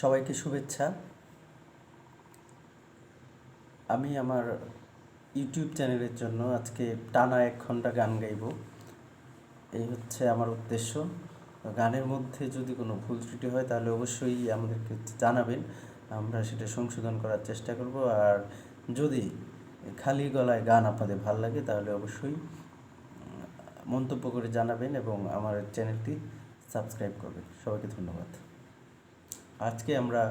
সবাইকে শুভেচ্ছা। আমি আমার ইউটিউব চ্যানেলের জন্য আজকে টানা 1 ঘন্টা গান গাইব, এই হচ্ছে আমার উদ্দেশ্য। গানের মধ্যে যদি কোনো ভুল ত্রুটি হয় তাহলে অবশ্যই আমাদেরকে জানাবেন, আমরা সেটা সংশোধন করার চেষ্টা করব। আর যদি খালি গলায় গান আপনাদের ভালো লাগে তাহলে অবশ্যই মন্তব্য করে জানাবেন এবং আমার চ্যানেলটি সাবস্ক্রাইব করবেন। সবাইকে ধন্যবাদ। আজকে আমরা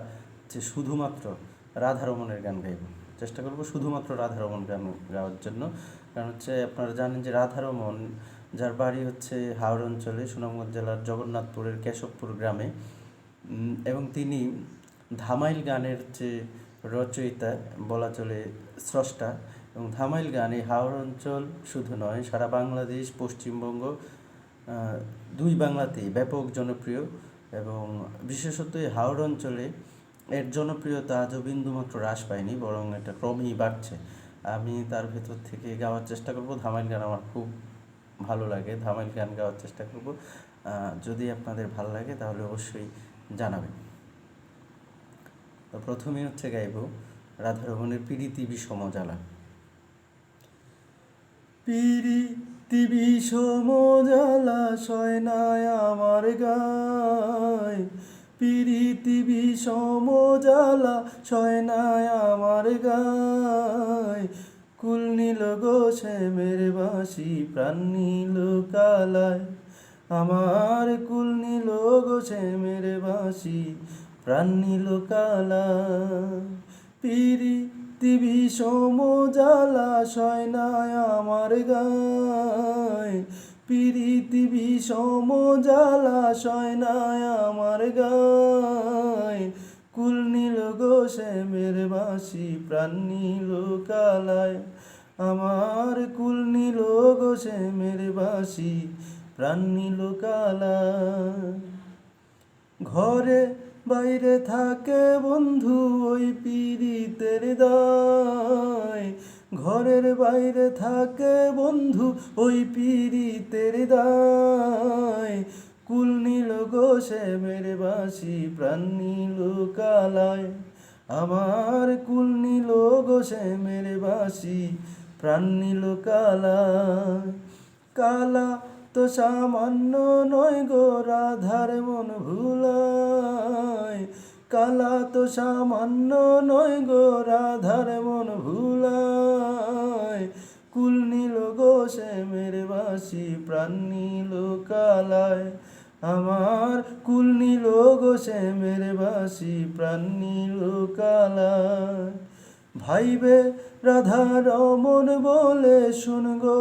শুধুমাত্র রাধারমণের গান গাইব, চেষ্টা করব শুধুমাত্র রাধারমণ গান গাওয়ার জন্য। কারণ আপনারা জানেন যে রাধারমণ, যার বাড়ি হচ্ছে হাওড় অঞ্চলে সুনামগঞ্জ জেলার জগন্নাথপুরের কেশবপুর গ্রামে, এবং তিনি ধামাইল গানের রচয়িতা বলা চলে, স্রষ্টা। এবং ধামাইল গান এই হাওড় অঞ্চল শুধু নয়, সারা বাংলাদেশ, পশ্চিমবঙ্গ, দুই বাংলাতেই ব্যাপক জনপ্রিয়। এবং বিশেষত এই হাওড় অঞ্চলে এর জনপ্রিয়তা আজও বিন্দুমাত্র হ্রাস পায়নি, বরং এটা ক্রমেই বাড়ছে। আমি তার ভেতর থেকে গাওয়ার চেষ্টা করব। ধামাইল গান আমার খুব ভালো লাগে, ধামাইল গান গাওয়ার চেষ্টা করব। যদি আপনাদের ভালো লাগে তাহলে অবশ্যই জানাবেন। তো প্রথমেই গাইব রাধারমণের পিরিতি বিষম জ্বালা। পিরিতি বিষম জ্বালা সয়নায় আমার গায়, পিরিতি বিষম জ্বালা সয়নায় আমার গায়। কুল নীল গো শ্যামের বাঁশি, প্রাণ নীল কালায় আমার। কুল নীল গো শ্যামের বাঁশি, প্রাণ নীল কালায়। পিরিতি বিষম জ্বালা সয়নায় আমার গায়, পিরিতি বিষম জ্বালা সয়নায় আমার গায়। কুল নীল গো শ্যামের বাঁশি, প্রাণ নীল কালায় আমার। কুল নীল গো শ্যামের বাঁশি, প্রাণ নীল কালায়। ঘরে বাইরে থাকে বন্ধু ওই পীড়িতের দায়, ঘরের বাইরে থাকে বন্ধু ওই পীড়িতের দায়। কুল নীল গো শ্যামের বাঁশি, প্রাণ নীল কালায় আমার। কুল নীল গো শ্যামের বাঁশি, প্রাণ নীল কালায়। কালা তো সামান্য নয় গো রাধার মন ভুলায়, কালা তো সামান্য নয় গো রাধার মন ভুলায়। কুল নীল গো শ্যামের বাঁশি, প্রাণ নীল কালায় আমার। কুল নীল গো শ্যামের বাঁশি, প্রাণ নীল কালায়। ভাইবে রাধা রমন বলে শুন গো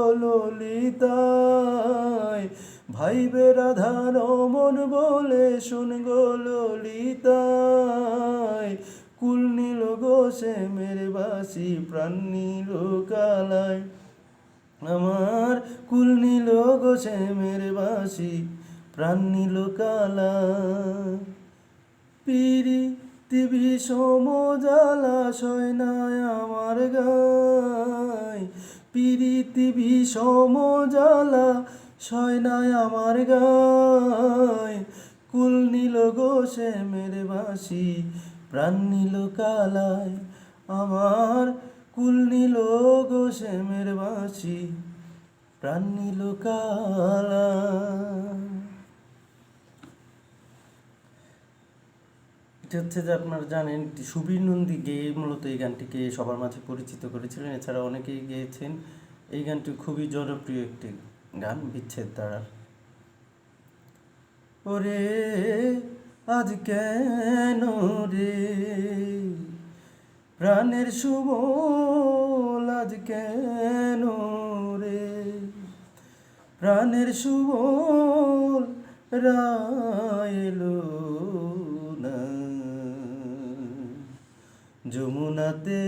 ললিতায়, ভাইবে রাধা রমন বলে শুন গো ললিতায়। কুল নীল গো শ্যামের বাঁশি, প্রাণ নীল কালায় আমার। কুল নীল গো শ্যামের বাঁশি, প্রাণ নীল কালায়। পিরিতি বিষম জ্বালা সয়নায় আমার গায়, পিরিতি বিষম জ্বালা সয়নায় আমার গায়। কুল নীল গো শ্যামের বাঁশি, প্রাণ নীল কালায় আমার। কুল নীল গো শ্যামের বাঁশি, প্রাণ নীল কালায়। এটা আপনারা জানেন, সুবীর নন্দী গেয়ে মূলত এই গানটিকে সবার মাঝে পরিচিত করেছিলেন। এছাড়া অনেকেই গেয়েছেন। এই গানটি খুবই জনপ্রিয় একটি গান, বিচ্ছেদ দ্বারা। ওরে আজ কেন রে প্রাণের সুবল, আজ কেন রে প্রাণের সুবল রায়লো না। যমুনাতে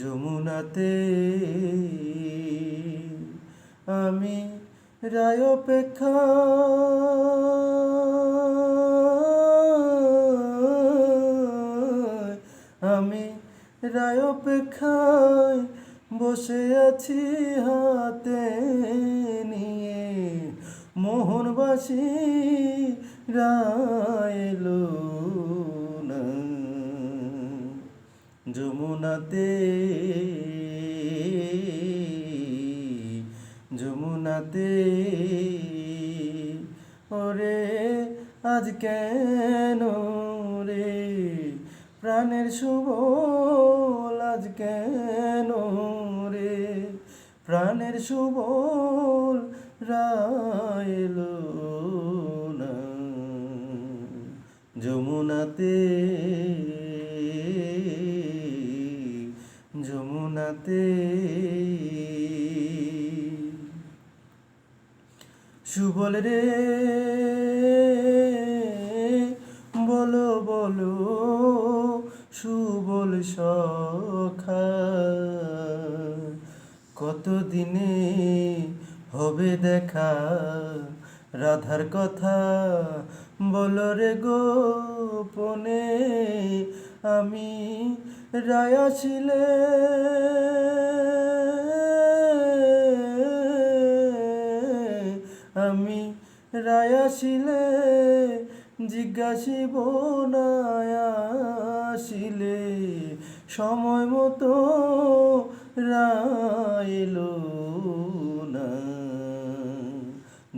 যমুনাতে আমি রায় অপেক্ষা, আমি রায় অপেক্ষায় বসে আছি হাতে নিয়ে মোহনবাসী যমুনাতে যমুনাতে ওরে আজ কেন রে প্রাণের সুবল আজ কেন রে প্রাণের সুবল রাইলো না যমুনাতে যমুনাতে সুবল রে বলো বলো সুবল সখা কতদিনে হবে দেখা রাধার কথা বলো রে গোপনে আমি রায় আসিলে আমি রায় আসিলে জিজ্ঞাসিব না আসিলে সময় মতো রাইলো না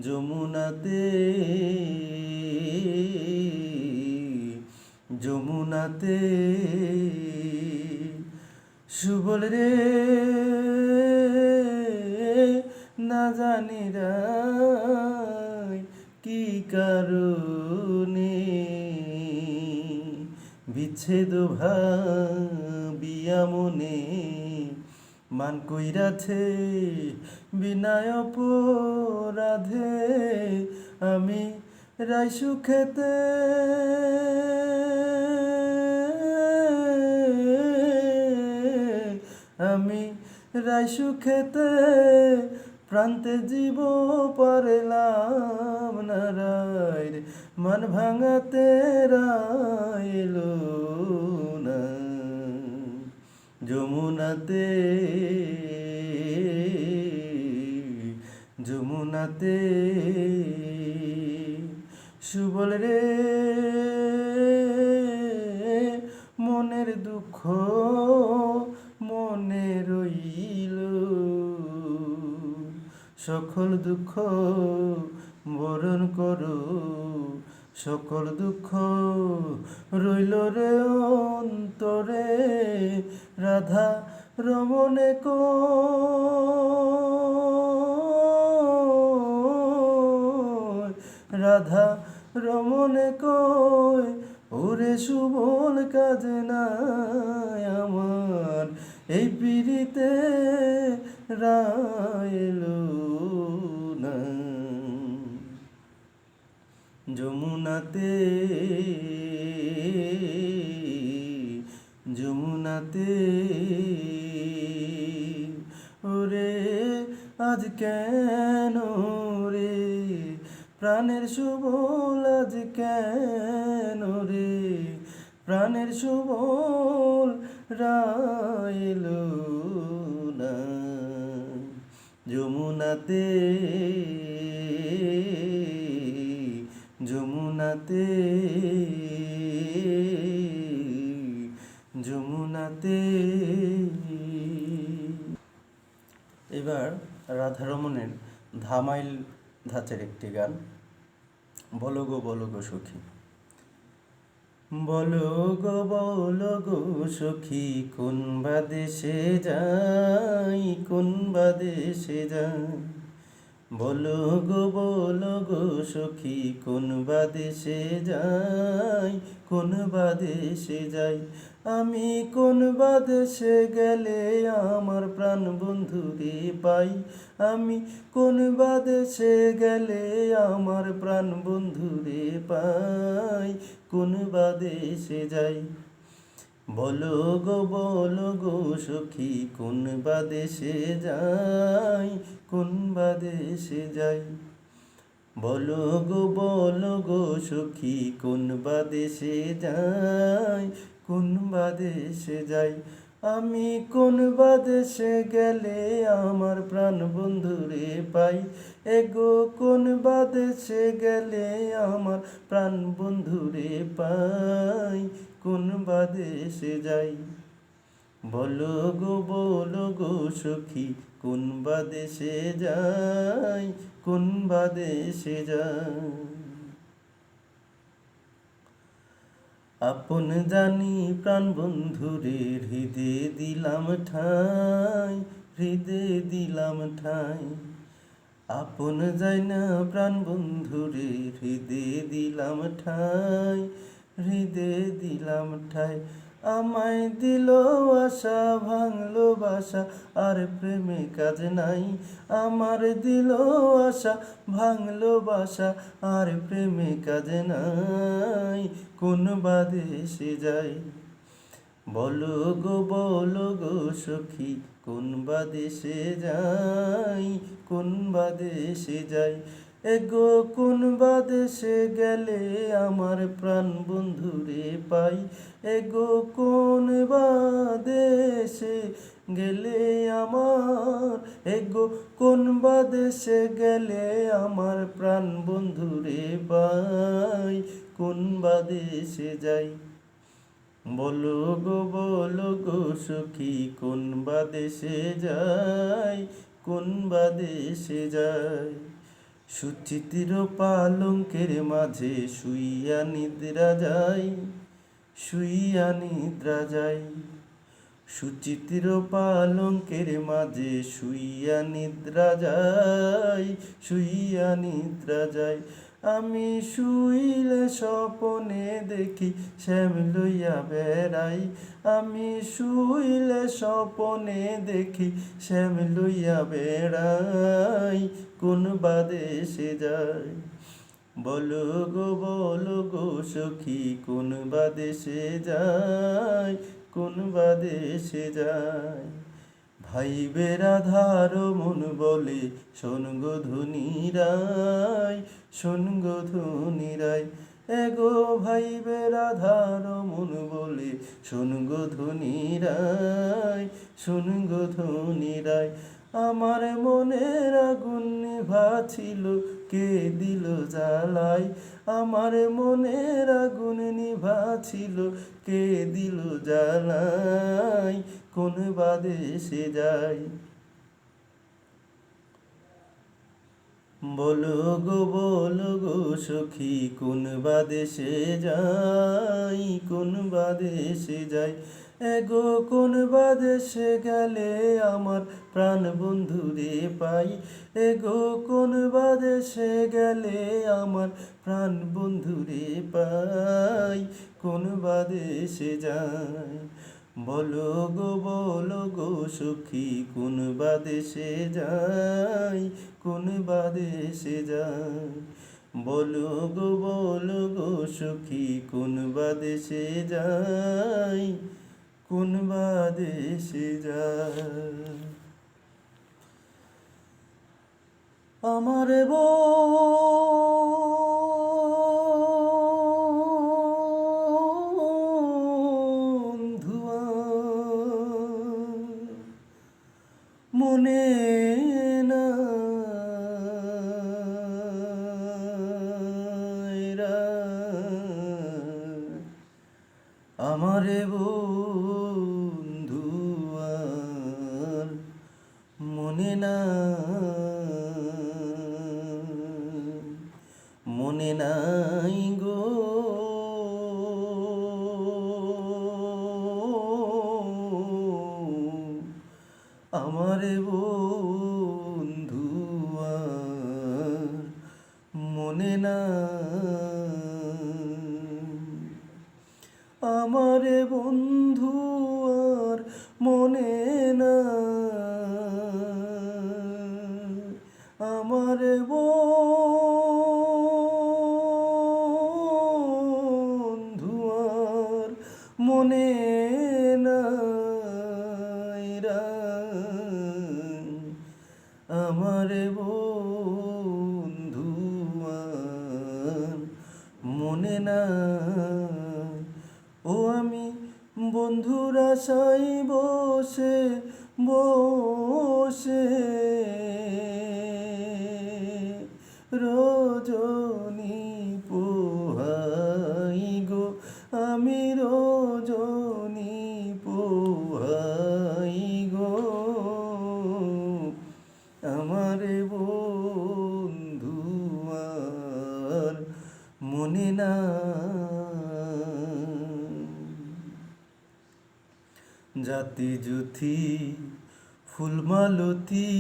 যমুনাতে যমুনাতে সুবল রে না জানি রাই কি কারণে বিচ্ছেদ ভাবিয়া মনে মান কইরাছে বিনায় অপরাধে আমি রাই সুখেতে আমি রাই সুখেতে প্রান্তে জীব পারলাম না রায় মন ভাঙাতে রাইলো না যমুনাতে যমুনাতে সুবল রে মনের দুঃখ মনে রইল সকল দুঃখ বরণ করো সকল দুঃখ রইল রে অন্তরে রাধা রমণে রাধা রমণে কই ওরে সুবল কাজ নাই আমার এই পিড়িতে রাইলো না যমুনাতে যমুনাতে ওরে আজ কেন রে প্রাণের সুবল আজ কেন রে প্রাণের সুবল রাইলো না যমুনাতে যমুনাতে যমুনাতে এবার রাধারমণের ধামাইল ধাঁচের একটি গান বলো গো সখী বলো গো সখী কোন বা দেশে যাই কোন বা দেশে যাই বলো গো সখী কোন বা দেশে যাই কোন বা দেশে যাই আমি কোন বা দেশে গেলে আমার প্রাণ বন্ধুরে পাই আমি কোন বা দেশে গেলে আমার প্রাণ বন্ধুরে পাই কোন বা দেশে যাই বলো গো সখী কোন বা দেশে যাই কোন বা দেশে যাই বলো গো সখী কোন বা দেশে যাই কোন বা দেশে যাই আমি কোন বা দেশে গেলে আমার প্রাণ বন্ধুরে পাই এগো কোন বা দেশে গেলে আমার প্রাণ বন্ধুরে পাই কোন বা দেশে যাই বলো গো সখী, কোন বা দেশে যাই, কোন বা দেশে যাই। আপন জানি প্রাণ বন্ধুরে, হৃদে দিলাম ঠাঁই, হৃদে দিলাম ঠাঁই। আপন যায় না প্রাণ বন্ধুরে, হৃদে দিলাম ঠাঁই, হৃদে দিলাম ঠাঁই। আমায় দিল আশা, ভাঙলো বাসা, আর প্রেমে কাজ নাই। আমার দিল আশা, ভাঙলো বাসা, আর প্রেমে কাজ নাই। কোন বা দেশে যাই, বলো গো সখী, কোন বা দেশে যাই, কোন বা দেশে যাই। এগো কোন বা দেশে গেলে আমার প্রাণ বন্ধুরে পাই। এগো কোন বা দেশে গেলে আমার, এগো কোন বা দেশে গেলে আমার প্রাণ বন্ধুরে পাই। কোন বা দেশে যাই, বলো গো সখী, কোন বা দেশে যাই, কোন বা দেশে যাই। সুচিত্র পালঙ্কের মাঝে শুইয়া নিদ্রা যাই, শুইয়া নিদ্রা যাই। সুচিত্র পালঙ্কের মাঝে শুইয়া নিদ্রা যাই, শুইয়া নিদ্রা যাই। আমি শুইলে স্বপনে দেখি শ্যাম লইয়া বেড়াই। আমি শুইলে স্বপনে দেখি শ্যাম লইয়া বেড়াই। কোন বা দেশে যাই, বলো গো সখী, কোন বা দেশে যাই, কোন বা দেশে যাই। ভাই বেরাধার মন বলে, শোন গো ধনীরাই, শোন গো ধনীরাই। এগো ভাই বেরাধার মন বলে, শোন গো ধনীরাই, শোন গো ধনীরাই। আমার মনের আগুন নিভাছিল, কে দিল জ্বালাই। আমার মনের আগুন নিভাছিল, কে দিল জ্বালাই। কোন বা দেশে যাই, বলো গো সখী, কোন বা দেশে যাই, কোন বা দেশে যাই। এগো কোন বা দেশে গেলে আমার প্রাণ বন্ধুরে পাই। এগো কোন বা দেশে গেলে আমার প্রাণ বন্ধুরে পাই। কোন বা দেশে যাই, বলো গো সখী, কোন বা দেশে যাই, কোন বা দেশে যাই। বলো গো সখী, কোন বা দেশে যাই, কোন বা দেশে যাই। আমার বন্ধু মনে নাই রা, আমারে বন্ধু আর মনে নাই, মনে নাই গো আমারে বন্ধু আর মনে নাই। আমারে বন্ধু আর মনে নাই। আমারে বন্ধু আর মনে নাই রা, আমারে বন্ধু আর মনে নাই। ও আমি বন্ধুর আশায় বসে বসে রজনী পোহাই গো, আমি রজনী পোহাই। আমারে বন্ধু আর মনে না, জাতি জুথি ফুলমালতী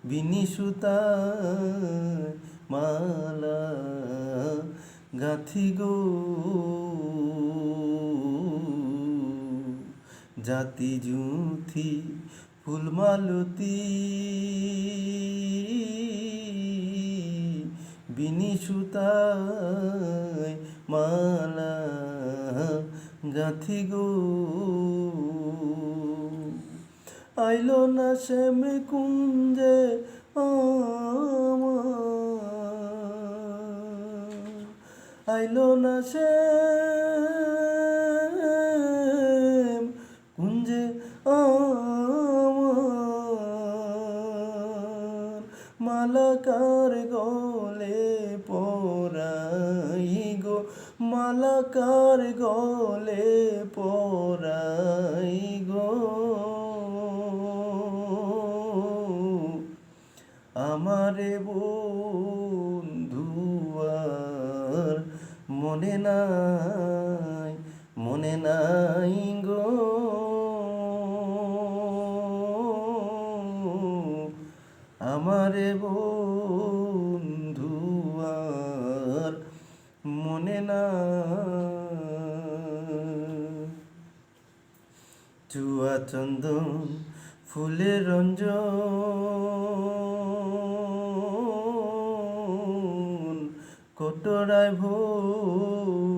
বিনিসুতায় মালা গাথি গো, জাতি জুথি ফুলমালতী বিনিসুতায় মালা গাথি গো, আইলো না শ্যাম কুঞ্জে আমার, আইলো না শ্যাম কুঞ্জে আমার, মালাকার গলে পরাই গো, মালাকার গলে পরাই গো, আমারে বন্ধু আর মনে নাই, মনে নাই গো, আমারে বন্ধু আর মনে নাই। চুয়া চন্দন ফুলের রঞ্জন কোটরায় ভরিয়া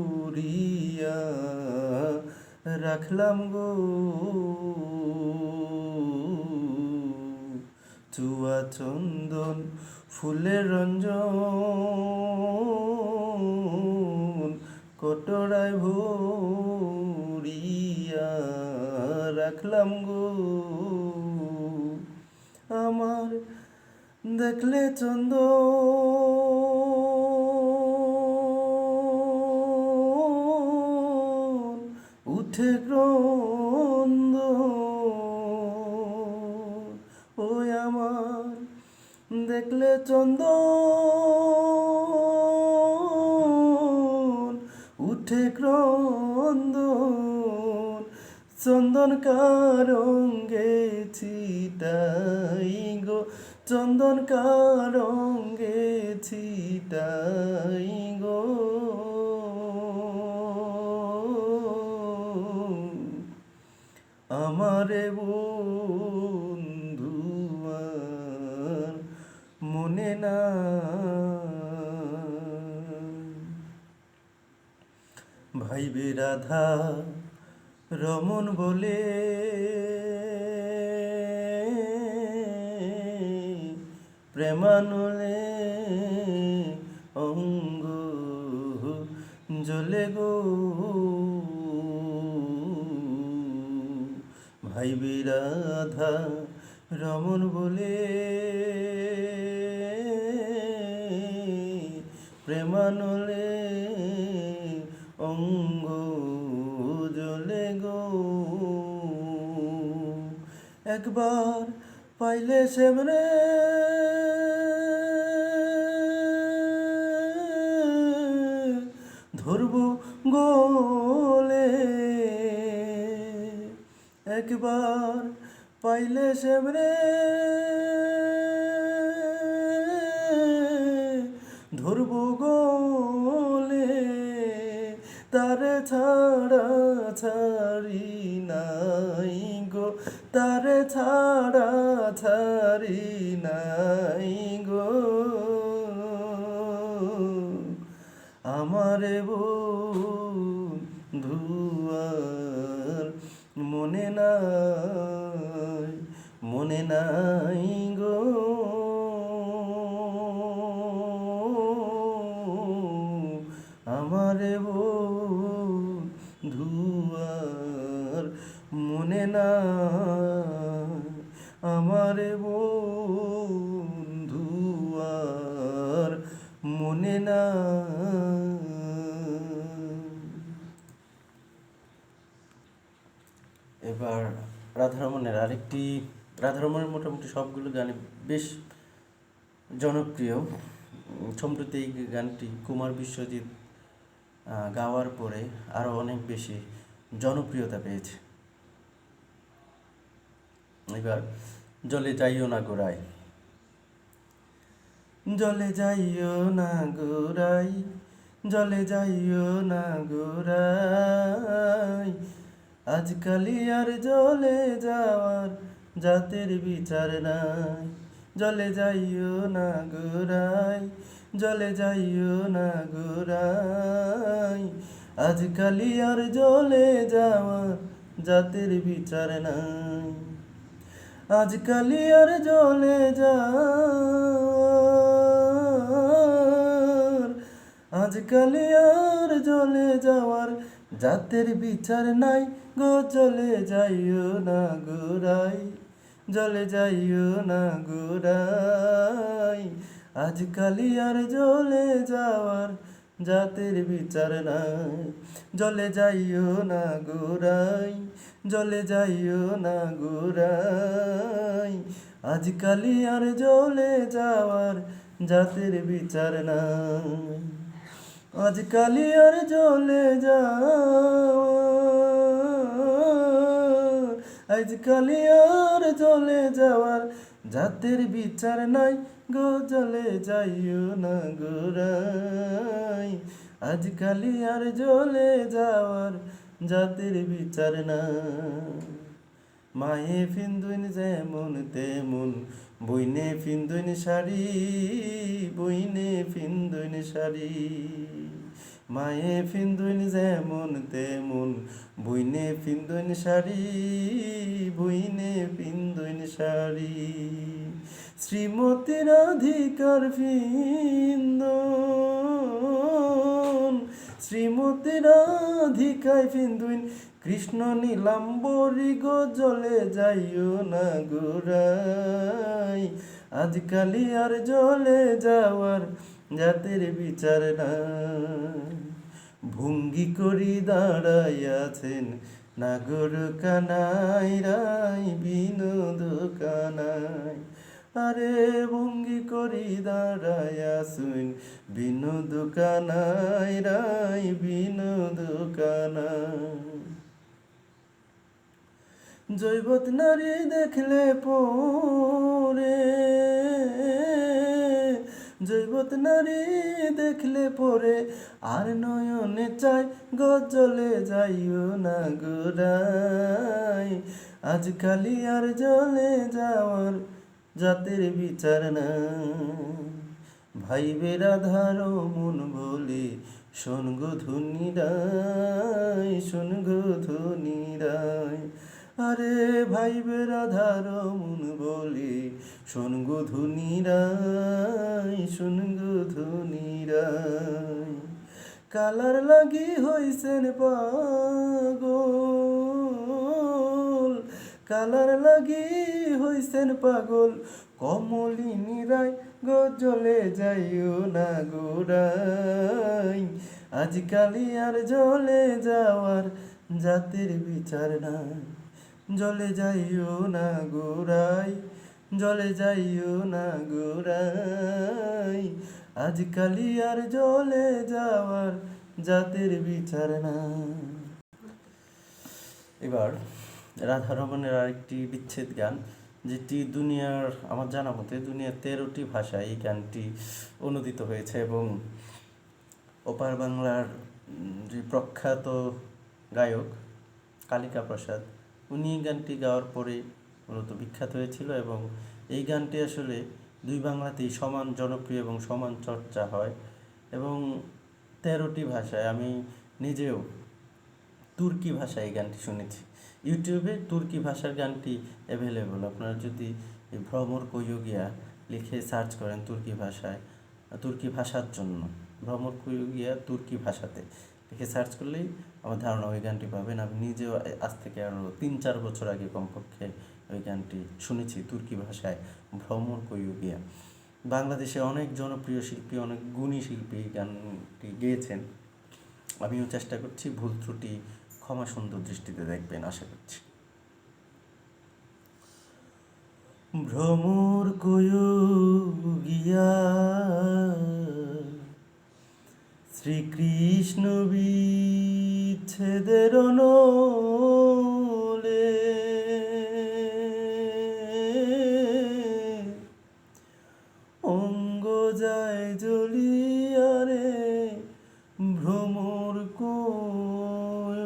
রাখলাম গো, চুয়া চন্দন ফুলের রঞ্জন কোটরায় ভরিয়া রাখলাম গো, আমার দেখলে চন্দন উঠে ক্রন্দ, ওই আমার দেখলে চন্দন উঠে ক্রন্দন, চন্দন কারঙ্গে ছিটাই গো, চন্দন কারঙ্গে ছিটাই গো, আমারে বন্ধু আর মনে না, ভাইবে রাধা রমন বলে প্রেমানলে অঙ্গ জ্বলে গো, ভাইবে রাধা রমন বলে প্রেমানলে অঙ্গ জ্বলে গো, একবার পাইলে সেমরে ধরব গোলে, একবার পাইলে সেমরে ধরব গোলে, তারে ছাড়া ছাড়ি নাই গো, তারে ছাড়া ছাড়ি নাই গো, আমারে বন্ধু আর মনে নাই, মনে নাই গো, আমারে বন্ধু আর মনে নাই, আমারে বন্ধু আর মনে নাই। এবার রাধা রাধারমণের মোটামুটি সবগুলো গানই বেশ জনপ্রিয়। সম্প্রতি এই গানটি কুমার বিশ্বজিৎ গাওয়ার পরে আরও অনেক বেশি জনপ্রিয়তা পেয়েছে। এবার জলে যাইও না গোড়ায়, জলে যাইও না গোড়াই, জলে যাইও না গোড়াই, আজকালি আর জলে যাওয়ার জাতের বিচার নাই। জলে যাইও না গোড়াই, জলে যাইও না গোড়াই, আজকালি আর জলে যাওয়ার জাতের বিচার নাই। আজকালি আর জলে যাওয়ার, আজকালি আর জলে যাওয়ার জাতের বিচার নাই গো। জলে যাইও না গোড়াই, জলে যাইও না গোড়াই, আজকালি আর জলে যাওয়ার জাতের বিচার নাই। জলে যাইও না গোড়াই, জলে যাইও না গোড়াই, আজকালি আর জলে যাওয়ার জাতের বিচার নাই। আজকালি আর জলে যাওয়ার, আজকালি আর জলে যাওয়ার জাতের বিচার নাই গো। জলে যাইও না গোড়াই, আজকালি আর জলে যাওয়ার জাতের বিচার নাই। মায়ে ফিন্দুন যেমন তেমন, বইনে ফিন্দুন শাড়ি, বইনে ফিন্দুন শাড়ি। মায়ে ফিন্দুন যেমন তেমন, বইনে ফিন্দুন শাড়ি, বইনে ফিন্দুন শাড়ি। শ্রীমতী রাধিকার ফিন্দুন, শ্রীমতী রাধিকায় ফিন্দুন কৃষ্ণ নীলাম্বরী গো। জলে যাইও না গোড়াই, আজকালি আর জলে যাওয়ার জাতের বিচার নাই। ভঙ্গি করি দাঁড়াইয়াছেন নাগর কানাই রাই, বিনোদ কানাই। আরে ভঙ্গি করি দাঁড়াইয়াছেন বিনোদ কানাই রাই, বিনোদ কানাই। জৈবত নারী দেখলে পরে, জৈবত নারী দেখলে পরে আর নয়নে চাই গো। জলে যাইও না গোড়াই, আজকালি আর জলে যাওয়ার জাতের বিচার নাই। ভাইবে রাধার মন বলে শোন গো ধুনিরাই, শোন গো ধুনিরাই। আরে ভাইবে রাধার মন বলে শোন গো ধুনিরাই, শোন গো ধুনিরাই। কালার লাগি হইছেন পাগল, কালার লাগি হইছেন পাগল, কমলিনী রায় গো। জলে যাইও না গোড়াই, আজকালি আর জলে যাওয়ার জাতের বিচার নাই। জলে যাইও না গোড়াই, জলে যাইও না গোড়াই, আজকালি আর জলে যাওয়ার জাতের বিচার নাই। এবার রাধারমণের আরেকটি বিচ্ছেদ গান, যেটি দুনিয়ার, আমার জানা মতে দুনিয়ার 13টি ভাষায় এই গানটি অনুদিত হয়েছে এবং ওপার বাংলার যে প্রখ্যাত গায়ক কালিকা প্রসাদ, উনি এই গানটি গাওয়ার পরে মূলত বিখ্যাত হয়েছিল এবং এই গানটি আসলে দুই বাংলাতেই সমান জনপ্রিয় এবং সমান চর্চা হয়। এবং 13টি ভাষায়, আমি নিজেও তুর্কি ভাষায় এই গানটি শুনেছি। ইউটিউবে তুর্কি ভাষার গানটি অ্যাভেলেবল। আপনারা যদি ভ্রমর কইয়োগিয়া লিখে সার্চ করেন তুর্কি ভাষায়, তুর্কি ভাষার জন্য ভ্রমর কইয়োগিয়া তুর্কি ভাষাতে লিখে সার্চ করলেই আমার ধারণা ওই গানটি পাবেন। আমি নিজেও আজ থেকে আরও 3-4 বছর আগে কমপক্ষে ওই গানটি শুনেছি তুর্কি ভাষায়, ভ্রমর কইয়োগিয়া। বাংলাদেশে অনেক জনপ্রিয় শিল্পী, অনেক গুণী শিল্পী গানটি গেয়েছেন। আমিও চেষ্টা করছি, ভুল ত্রুটি ক্ষমা সুন্দর দৃষ্টিতে দেখবেন আশা করছি। ভ্রমর কয় গিয়া শ্রীকৃষ্ণ বিচ্ছেদের নলে অঙ্গ যায় জ্বলিয়া রে ভ্রমর কয়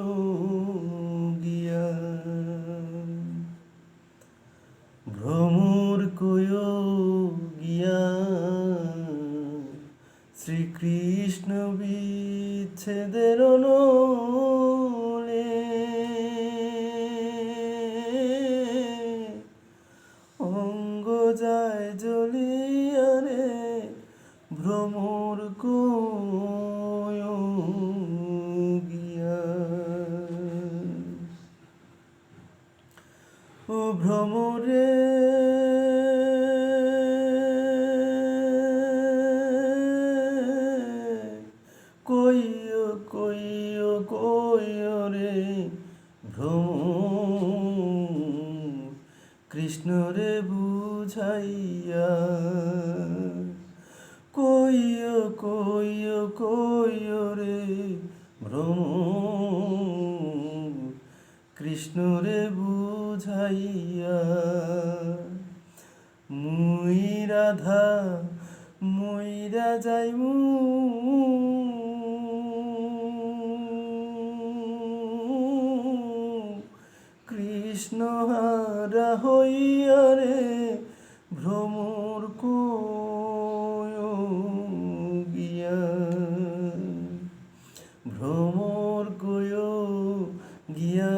গিয়া ভ্রমর কয় গিয়া শ্রীকৃষ্ণ বিচ্ছেদের নলে অঙ্গ যায় জ্বলিয়া রে ভ্রমর কয় গিয়া ও ভ্রমরে কইও কইও কইও রে ভ্রমর কৃষ্ণ রে বুঝাইয়া কইও কইও কইও রে ভ্রমর কৃষ্ণ রে বুঝাইয়া মুই রাধা মইরা যাইমু কৃষ্ণ হারা হইয়া রে ভ্রমর কয় গিয়া ভ্রমর কয় গিয়া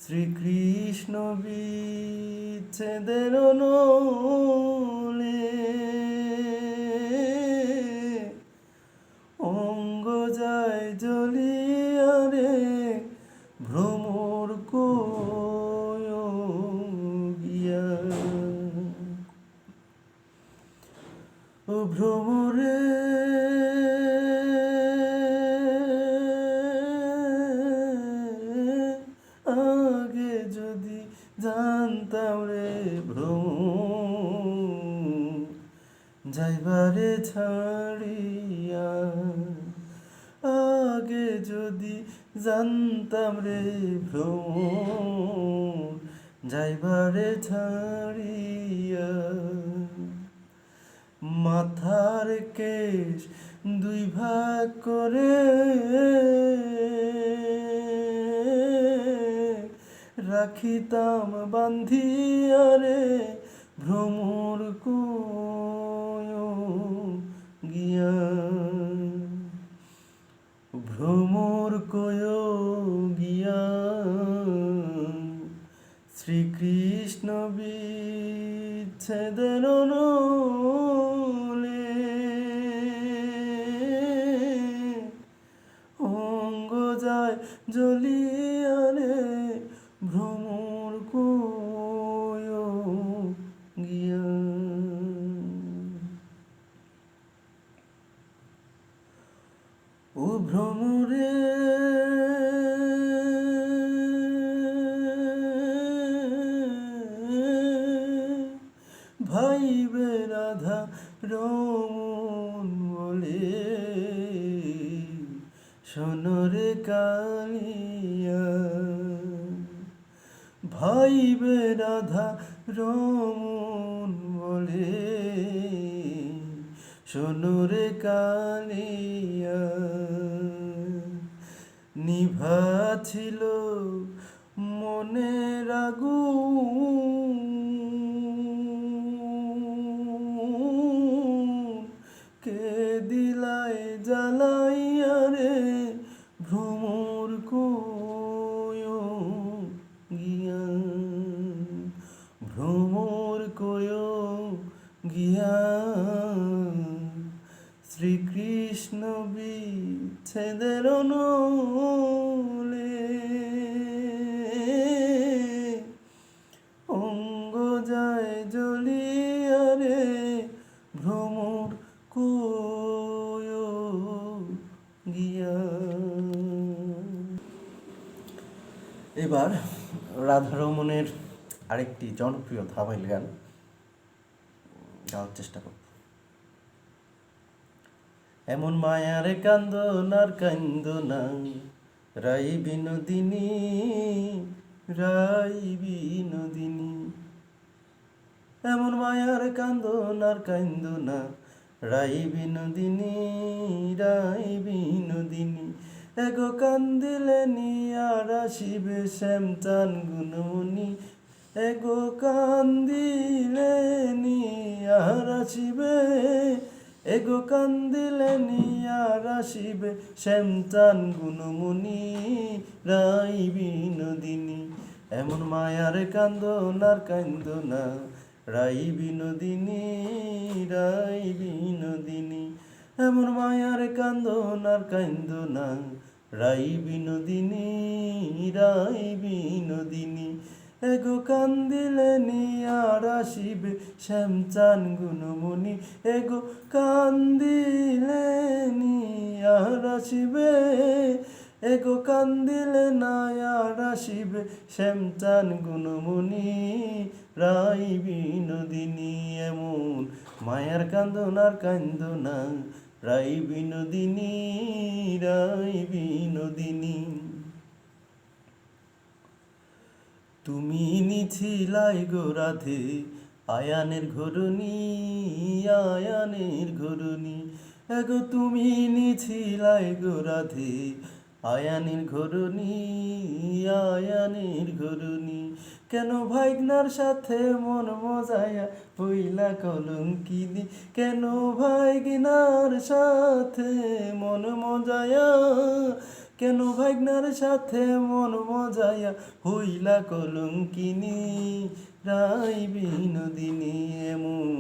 শ্রীকৃষ্ণ বিচ্ছেদের নলে অঙ্গ যায় জ্বলিয়া রে ভ্রমর কয় গিয়া ও ভ্রমরে আগে যদি জানতাম রে ভ্রমর যাইবারে ছাড়িয়া আগে যদি জানতাম রে ভ্রমর যাইবারে ছাড়িয়া মাথার কেশ দুই ভাগ করে রাখিতাম বান্ধিয়া রে ভ্রমর কয় গিয়া ভ্রমর কয় গিয়া শ্রীকৃষ্ণ বিচ্ছেদের নলে অঙ্গ যায় জ্বলিয়া রে ভ্রমর কয় গিয়া ও ভ্রমরে ভাইবে রাধা রমন বলে সোনরে কালিয়া ভাইবে রাধা রমন বলে সোনরে কালিয়া নিভা ছিল মনের আগুন কে দিলায় জ্বালাইয়া রে ভ্রমর কয় গিয়া ভ্রমর কয় গিয়া শ্রীকৃষ্ণ বিচ্ছেদের নলে অঙ্গ যায় জ্বলিয়া রে ভ্রমর কয় গিয়া এবার রাধারমণের আরেকটি জনপ্রিয় ধামাইল গান গাওয়ার চেষ্টা করব। এমন মায়ার কান্দনার কান্দনা রাই বিনোদিনী, রাই বিনোদিনী। এমন মায়ার কান্দনার কান্দনা রাই বিনোদিনী, রাই বিনোদিনী। এগো কান্দিলে নিয়ার আসিবে শ্যামচান গুণমণি, এগো কান্দিলে নিয়ার আসিবে, এগো কান্দিলে নিয়ার আসিবে শ্যামচান গুণমণি, রাই বিনোদিনী। এমন মায়ার কান্দনার কান্দনা রাই বিনোদিনী, রাই বিনোদিনী। এমন মায়ার কান্দনার কান্দনা রাই বিনোদিনী, রাই বিনোদিনী। এগো কান্দিলে নিয়ার আসিবে শ্যামচান গুণমণি, এগো কান্দিলে নিয়ার আসিবে, এগো কান্দিলে নায়ার আসিবে শ্যামচান গুণমণি, রাই বিনোদিনী। এমন মায়ার কান্দনার কান্দনা রাই বিনোদিনী, রাই বিনোদিনী। তুমি নিছিলাই গো রাধে আয়ানের ঘরণী, আয়ানের ঘরণী। এগো তুমি নিছিলাই গো রাধে আয়ানের ঘরণী, আয়ানের ঘরণী। কেন ভাইগনার সাথে মন মজায়া হইলা কলঙ্কিনী, কেন ভাইগনার সাথে মন মজায়া, কেন ভাইগনার সাথে মন মজায়া হইলা কলঙ্কিনী, রাই বিনোদিনী। এমন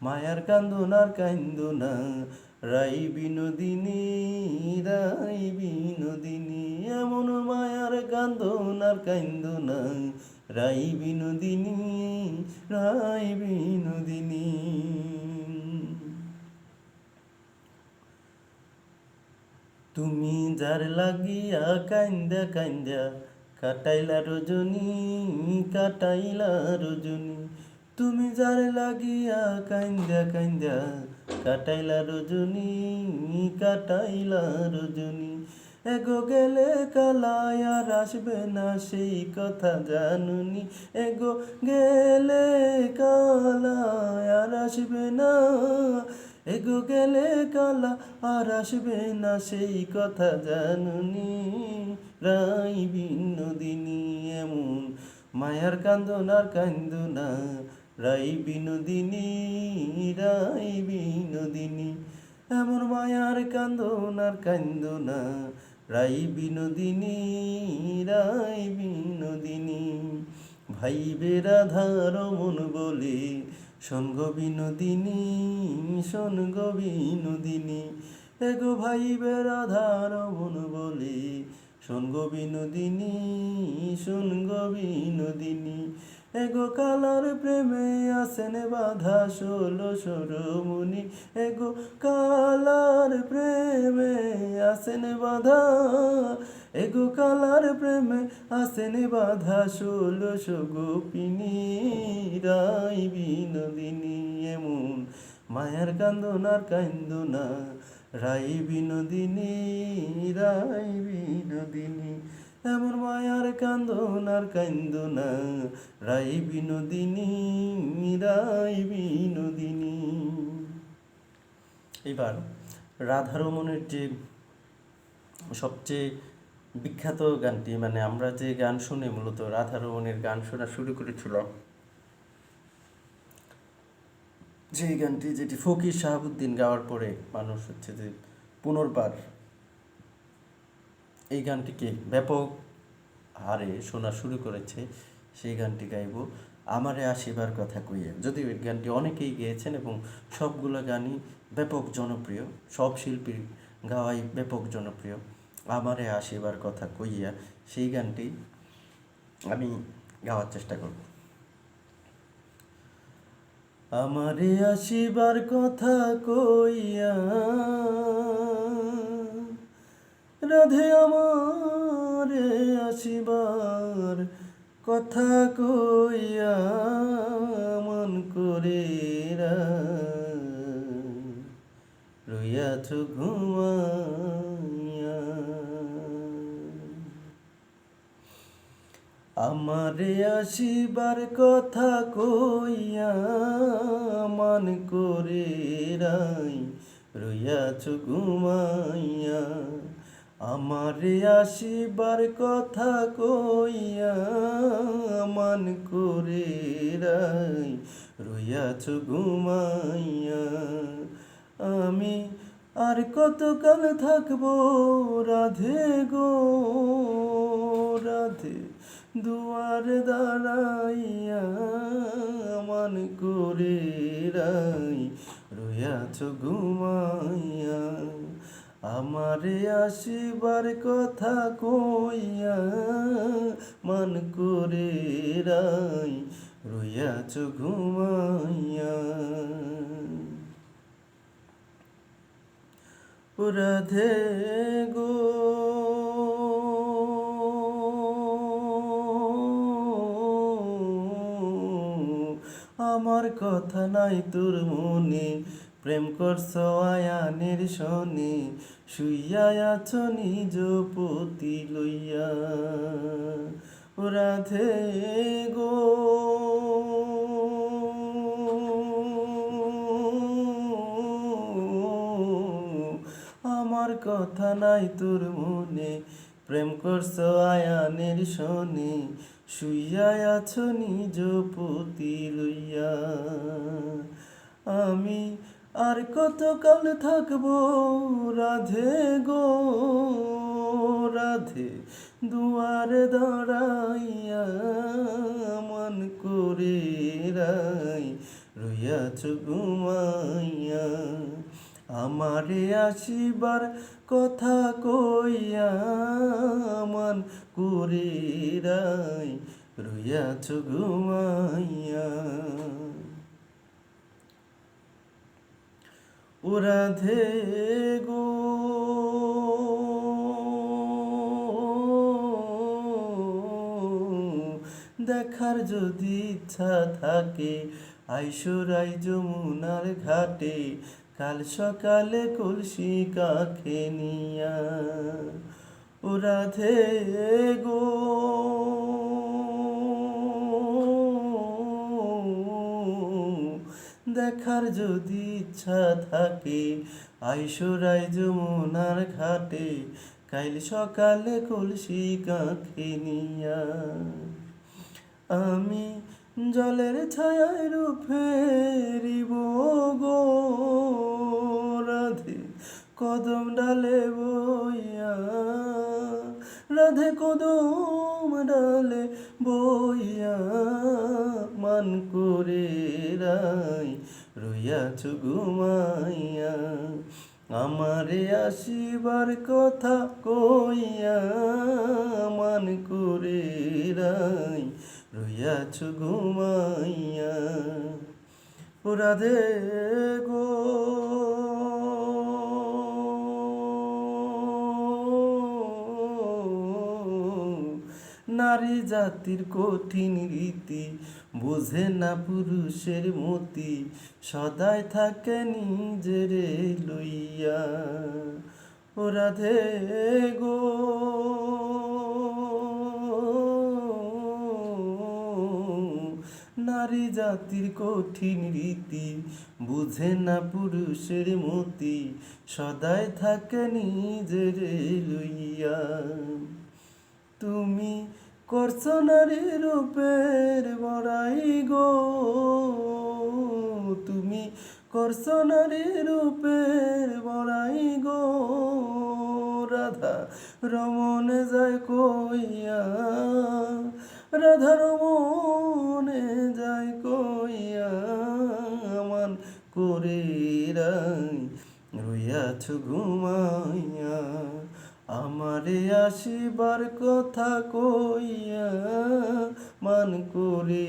মায়ার কান্দনার কান্দনা রাই বিনোদিনী, রাই বিনোদিনী। এমন মায়ার কান্দনার কান্দনা রাই বিনোদিনী, রাই বিনোদিনী। তুমি যার লাগিয়া কান্দা কান্দা কাটাইলা রজনী, কাটাইলা রজনী। তুমি যার লাগিয়া কান্দা কান্দা কাটাইলা রজনী, কাটাইলা রজনী। এগো গেলে কালায় আর আসবে না সেই কথা জানুনি, এগো গেলে কালায় আর আসবে না, এগো গেলে কালা আর আসবে না সেই কথা জানুনি, রাই বিনোদিনী। এমন মায়ার কান্দনার কান্দনা রাই বিনোদিনী, রাই বিনোদিনী। এমন মায়ার কান্দনার কান্দনা রাই বিনোদিনী, রাই বিনোদিনী। ভাইবে রাধার মন বলে শোন গো বিনোদিনী, শোন গো বিনোদিনী। এগো ভাইবে রাধার মন বলে শোন গো বিনোদিনী, শোন গো বিনোদিনী। এগো কালার প্রেমে আসেন বাধা 16 রমণী, এগো কালার প্রেমে আসেন বাধা, এগো কালার প্রেমে আসেন বাধা 16 গোপিনী, রাই বিনোদিনী। এমন মায়ার কান্দনার কান্দনা রাই বিনোদিনী, রাই বিনোদিনী। এমন মায়ার কান্দনার কান্দনা রাই বিনোদিনী, রাই বিনোদিনী। এবার রাধারমণের যে সবচেয়ে বিখ্যাত গানটি, মানে আমরা যে গান শুনে মূলত রাধারমণের গান শোনা শুরু করেছিলাম, যেই গানটি যেটি ফকির শাহাবুদ্দিন গাওয়ার পরে মানুষ হচ্ছে যে পুনর্বার এই গানটিকে ব্যাপক হারে শোনা শুরু করেছে, সেই গানটি গাইব আমারে আসিবার কথা কইয়া। যদিও এই গানটি অনেকেই গেয়েছেন এবং সবগুলো গানই ব্যাপক জনপ্রিয়, সব শিল্পীর গাওয়াই ব্যাপক জনপ্রিয়। আমারে আসিবার কথা কইয়া সেই গানটি আমি গাওয়ার চেষ্টা করব। আমারে আসিবার কথা কইয়া রাধে আমারে আসিবার কথা কইয়া মন করে রইয়াছ ঘুমাইয়া। আমারে আসিবার কথা কইয়া মান করে রইয়াছ ঘুমাইয়া। আমারে আসিবার কথা কইয়া মান করে রইয়াছ ঘুমাইয়া। আমি আর কতকাল থাকবো রাধে গো রাধে, দুয়ারে দাঁড়াইয়া মান করে রইয়াছ ঘুমাইয়া। আমারে আসিবার কথা কইয়া মান করে রইয়াছ ঘুমাইয়া। ও রাধে গো আমার কথা নাই তোর মনে, প্রেম করছ আয়ানের শনে, শুইয়া আছো নিজ পতি লইয়া। ও রাধে গো আমার কথা নাই তোর মনে, প্রেম করছ আয়ানের শনে, শুইয়া আছো নিজ পতি লইয়া। আমি আর কতকাল থাকবো রাধে গো রাধে, দুয়ারে দাঁড়াইয়া মান করে রইয়াছ ঘুমাইয়া। আমারে আসিবার কথা কইয়া মান করে রইয়াছ ঘুমাইয়া। ও রাধে গো দেখার যদি ইচ্ছা থাকে আইসরাই যমুনার ঘাটে, কাল সকালে কলসি কাখে নিয়া। ও রাধে গো দেখার যদি ইচ্ছা থাকে আইসরাই যমুনার ঘাটে, কাল সকালে কলসি কাখে নিয়া। আমি জলের ছায়ায় রূপ ফেরিব গো রাধে, কদম ডালে বইয়া রাধে, কদম ডালে বইয়া মান করে রইয়াছ ঘুমাইয়া। আমারে আসিবার কথা কইয়া মান করে রইয়াছ ঘুমাইয়া। ও রাধে গো নারী জাতির কঠিন রীতি, বোঝে না পুরুষের মতি, সদাই থাকে নিজেরে লইয়া। ও রাধে গো নারী জাতির কঠিন রীতি, বুঝে না পুরুষের মতি, সদাই থাকে নিজেরে লইয়া। তুমি করছো নারী রূপের বড়াই গো, তুমি করছো নারী রূপের বড়াই গো রাধা, রমনে যায় কইয়া রাধা, রমনে যায় কইয়া মান করে রইয়াছ ঘুমাইয়া। আমারে আসিবার কথা কইয়া মান করে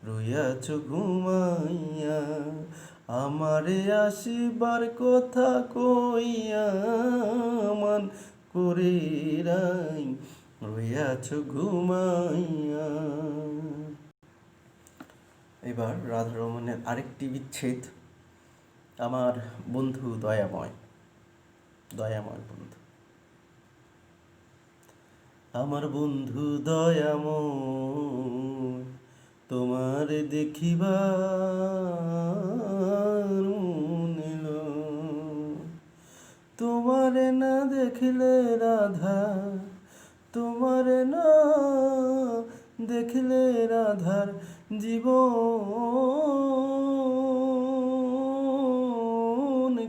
রইয়াছ ঘুমাইয়া। আমারে আসিবার কথা কইয়া মান করে রইয়াছ ঘুমাইয়া। এবার রাধা রমণের আরেকটি বিচ্ছেদ, আমার বন্ধু দয়াময়, দয়াময় বন্ধু। আমার বন্ধু দয়াময়, তোমার দেখিবার মন এলো। তোমারে না দেখলে রাধা, তোমারে না দেখলে রাধার জীবন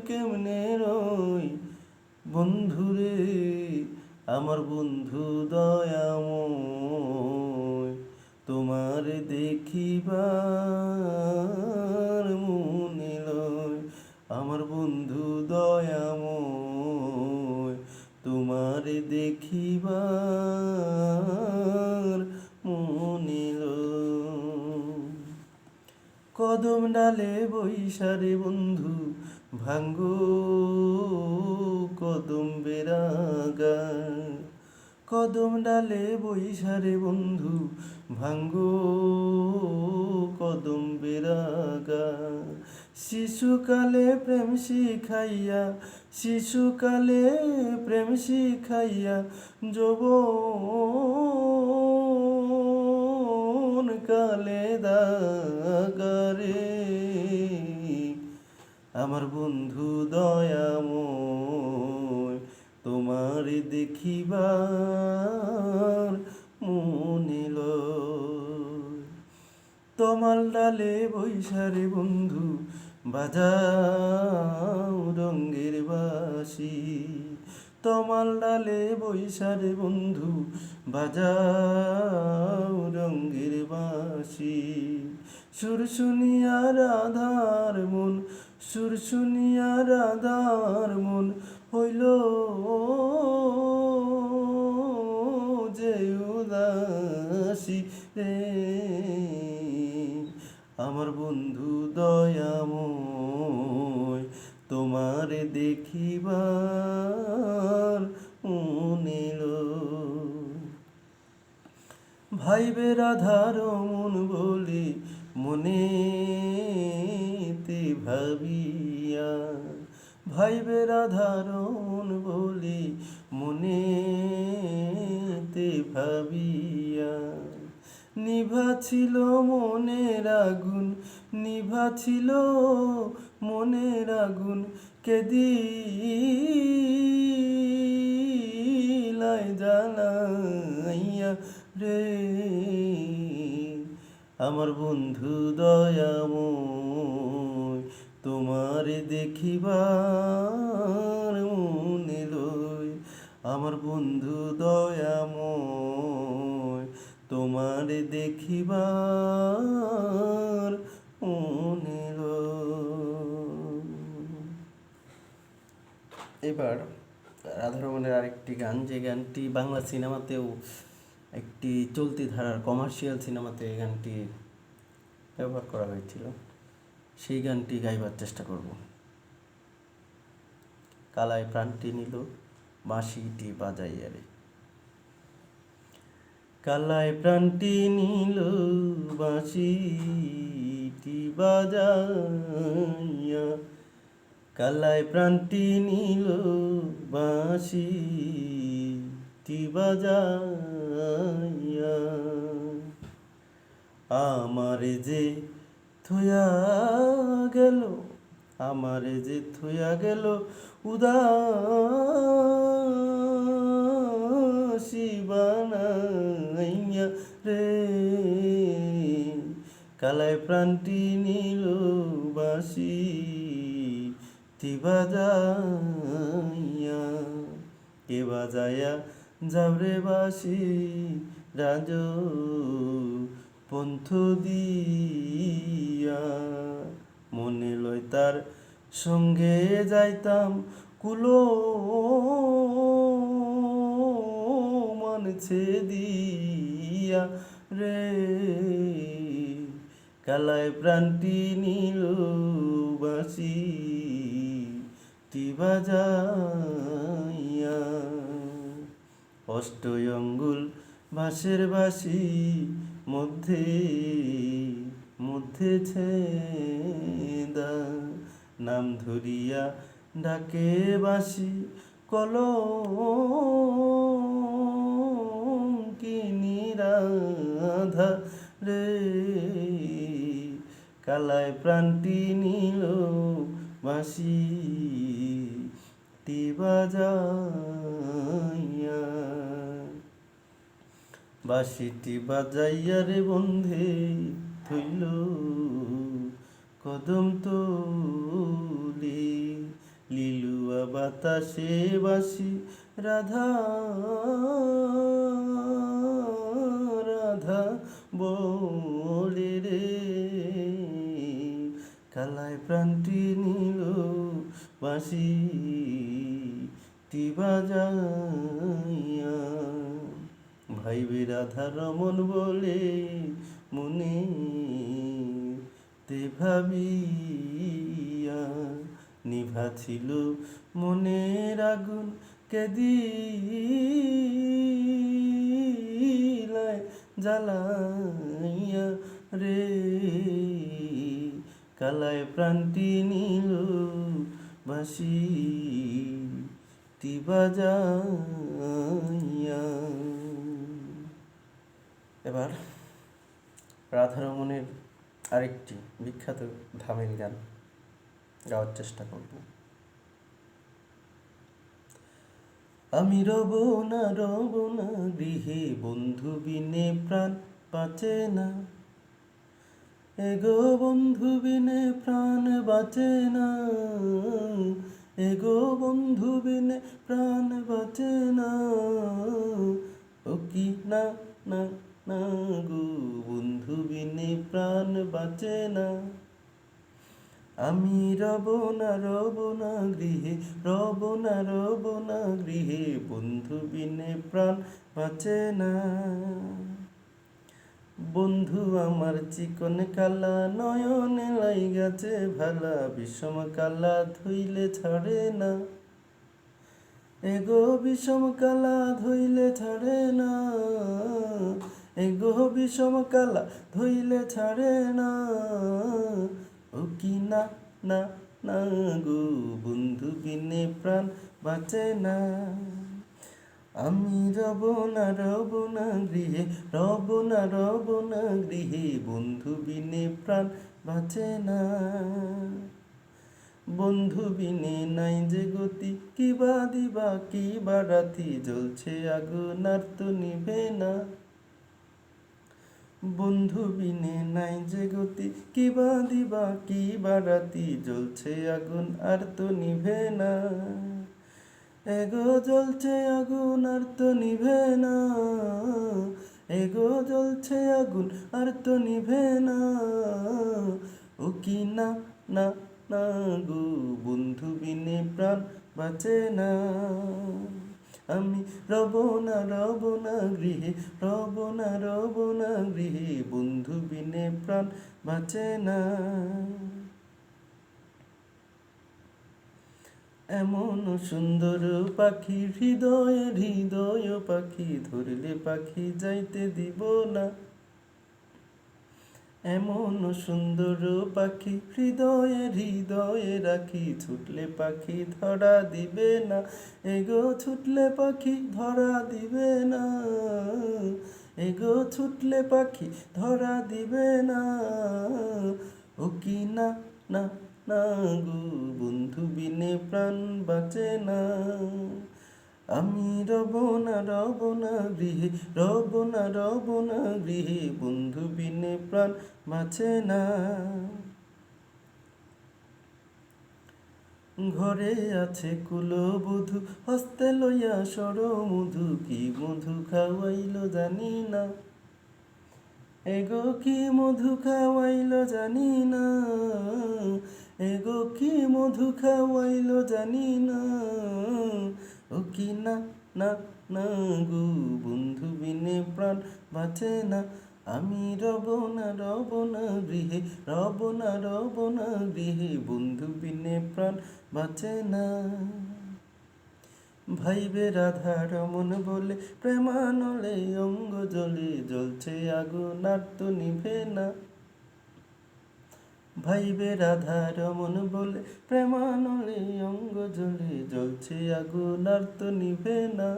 কেমনে রই। বন্ধুরে আমার বন্ধু দয়াময়, তোমার দেখিবার মনে লয়। আমার বন্ধু দয়াময়, তোমার দেখিবার মনে লয়। কদম ডালে বৈশারে বন্ধু ভাঙ্গো কদম বেরাগা। কদম ডালে বৈশারে বন্ধু ভাঙ্গো কদম বেরাগা। শিশুকালে প্রেম শিখাইয়া, শিশুকালে প্রেম শিখাইয়া যৌবন কালে দাগারে। আমার বন্ধু দয়াময়, তোমার দেখিবার মনে লয়। তমাল ডালে বৈশারে বন্ধু বাজাও রঙ্গের বাঁশি। তমাল ডালে বৈশারে বন্ধু বাজাও রঙ্গের বাঁশি। সুর শুনিয়া রাধার মন, সুর শুনিয়া রাধার মন হইল যে উদাসী রে। আমার বন্ধু দয়াময়, তোমার দেখিবার মনে লয়। ভাইবে রাধার মন বলি মনেতে ভাবিয়া। ভাইবে রাধার মন বলি মনেতে ভাবিয়া। নিভা ছিল মনের আগুন, নিভা ছিল মনের আগুন, কে দিলাই জ্বালাইয়া রে। আমার বন্ধু দয়াময়, তোমার দেখিবার মনে লয়। আমার বন্ধু দয়াময়, তোমার দেখিবার মনে লয়। এবার রাধারমণের আরেকটি গান, যে গানটি বাংলা সিনেমাতেও, একটি চলতি ধারার কমার্শিয়াল সিনেমাতে এই গানটি ব্যবহার করা হয়েছিল, সেই গানটি গাইবার চেষ্টা করব। কালায় প্রাণটি নিল বাঁশিটি বাজাইয়া রে। কালায় প্রাণটি নিল বাঁশিটি বাজাইয়া। কালায় প্রাণটি নিল বাঁশিটি বাজাইয়া। আমারে যে থুয়া গেল, আমারে যে থুয়া গেল উদাসী বানাইয়া রে। কালায় প্রাণটি নিল বাঁশিটি বাজাইয়া। কে বাজায়া যাবরে বাঁশি রাজ পন্থ দিয়া। মনে লয় তার সঙ্গে যাইতাম কুলো মানছে দিয়া রে। কালায় প্রাণটি নিল বাঁশিটি বাজাইয়া। অষ্টই অঙ্গুল বাঁশের বাঁশি মধ্যে মধ্যে ছেদা, নাম ধরিয়া ডাকে বাঁশি কলঙ্কিনী রাধা রে, কালায় প্রাণটি নিল বাঁশিটি বাজাইয়া, বাঁশিটি বাজাইয়া রে বন্ধে থইল কদম তলি, লিলুয়া বাতাসে বাঁশি রাধা রাধা বলে রে, কালায় প্রাণটি নিল বাঁশিটি বাজাইয়া, ভাইবে রাধা রমন বলে মনে তে ভাবিয়া, নিভা ছিল মনের আগুন কেদিলায় জ্বালাইয়া রে, কালায় প্রাণটি নিল বাঁশিটি বাজাইয়া। এবার রাধারমণের আরেকটি বিখ্যাত ধামের গান গাওয়ার চেষ্টা করব। আমি রব না গৃহে, বন্ধু বিনে প্রাণ বাঁচে না, এগো বন্ধু বিনে প্রাণ বাঁচে না, এগো বন্ধু বিনে প্রাণ বাঁচে না, ও কি না না না গো, বন্ধু বিনে প্রাণ বাঁচে না। আমি রব না গৃহে, রব না গৃহে, বন্ধু বিনে প্রাণ বাঁচে না। বন্ধু আমার চিকন কালা, নয়নে লাইগাছে ভালা, বিষম কালা ধইলে ছাড়ে না, এগো বিষম কালা ধইলে ছাড়ে না, এগো বিষম কালা ধইলে ছাড়ে না, ও কি না না না গো, বন্ধু বিনে প্রাণ বাঁচে না। আমি রব না গৃহে, রব না গৃহে, বন্ধু বিনে প্রাণ বাঁচে না। বন্ধু বিনে নাই যে গতি, কিবা দিবা কিবা রাতি, জ্বলছে আগুন আর তো নিভে না। বন্ধু বিনে নাই যে গতি, কিবা দিবা কিবা রাতি, জ্বলছে আগুন আর তো নিভে না, এগো জ্বলছে আগুন আর তো নিভে না, এগো জ্বলছে আগুন আর তো নিভে না, ও কি না না না গো, বন্ধু বিনে প্রাণ বাঁচে না। আমি রব না গৃহে, রব না গৃহে, বন্ধু বিনে প্রাণ বাঁচে না। এমন সুন্দর পাখি হৃদয় পাখি, ধরলে পাখি যাইতে দিব না। এমন সুন্দর পাখি হৃদয়ে রাখি, ছুটলে পাখি ধরা দিবে না, এগো ছুটলে পাখি ধরা দিবে না, এগো ছুটলে পাখি ধরা দিবে না, ও কি না না না গো, বন্ধু বিনে প্রাণ বাঁচে না। আমি রব না গৃহে, রব না গৃহে, বন্ধু বিনে প্রাণ বাঁচে না। ঘরে আছে কুলবধূ, হস্তে লইয়া সর মধু, কি মধু খাওয়াইল জানি না, এগো কি মধু খাওয়াইল জানি না, এগো কি মধু খাওয়াইল জানি না, ও কি না না না গো, বন্ধু বিনে প্রাণ বাঁচে না। আমি রব না গৃহে, রব না গৃহে, বন্ধু বিনে প্রাণ বাঁচে না। ভাইবে রাধা রমন বলে, প্রেমানলে অঙ্গ জ্বলে, জ্বলছে আগুন আর তো নিভে না। ভাইবে রাধা রমন বলে, প্রেমানলে অঙ্গ জ্বলে, জ্বলছে আগুন আর তো নিভে না।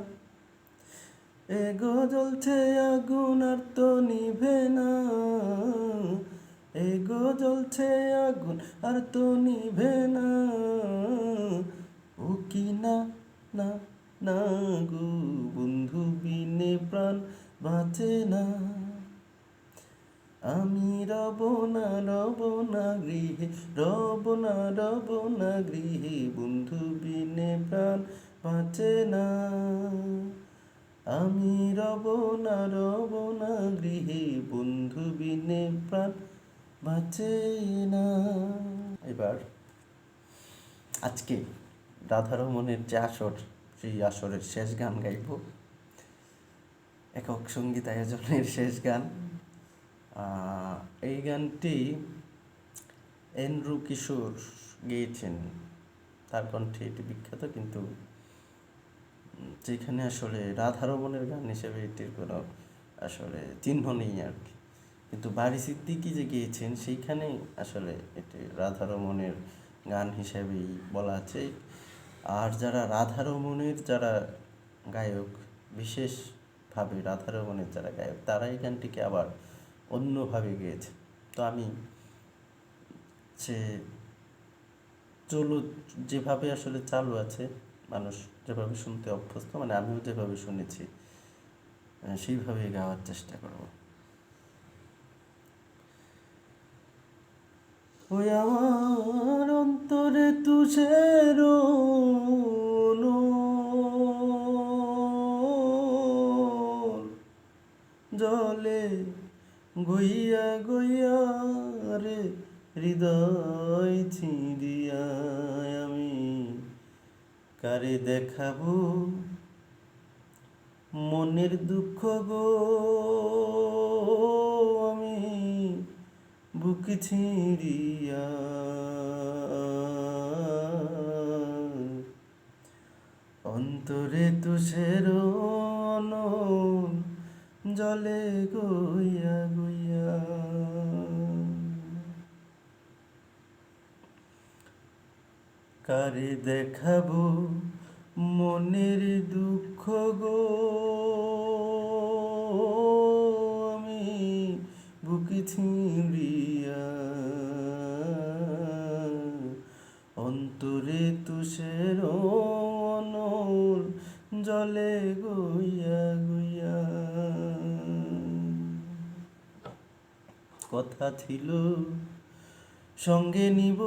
এগো জ্বলছে আগুন আর তো নিভে না, এগো জ্বলছে আগুন আর তো নিভে না। ও কি না, না, না গো বন্ধু বিনে প্রাণ বাঁচে না। আমি রব না, রব না গৃহে, রব না, রব না গৃহে, বন্ধু বিনে প্রাণ বাঁচে না। আমি রব না, রব না গৃহে, বন্ধু বিনে প্রাণ বাঁচে না। এবার আজকে রাধারমণের যে আসর, সেই আসরের শেষ গান গাইব, একক সঙ্গীত আয়োজনের শেষ গান। এই গানটি এন্ড্রু কিশোর গেয়েছেন, তার কণ্ঠে এটি বিখ্যাত, কিন্তু যেখানে আসলে রাধারমণের গান হিসেবে এটির কোনো আসলে চিহ্ন নেই আর কি। কিন্তু বারি সিদ্দিকী যে গেয়েছেন সেইখানে আসলে এটি রাধারমণের গান হিসেবেই বলা আছে। আর যারা রাধারমণের যারা গায়ক, বিশেষভাবে রাধারমণের যারা গায়ক, তারা এই গানটিকে আবার অন্যভাবে গেয়েছে। তো আমি সে যেভাবে আসলে চালু আছে, মানুষ যেভাবে শুনতে অভ্যস্ত, মানে আমিও যেভাবে শুনেছি সেইভাবেই গাওয়ার চেষ্টা করব। ওই আমার অন্তরে তুষের জলে গইয়া গইয়া রে, হৃদয় ছিঁড়িয়া আমি কারে দেখাবো মনের দুঃখ গো, আমি বুক ছিঁড়িয়া। অন্তরে তুষের জলে গইয়া গইয়া। কারে দেখাবো মনের দুঃখ গো, আমি বুক ছিঁড়িয়া। অন্তরে তুষের জলে গইয়া গইয়া। কথা ছিল সঙ্গে নিব,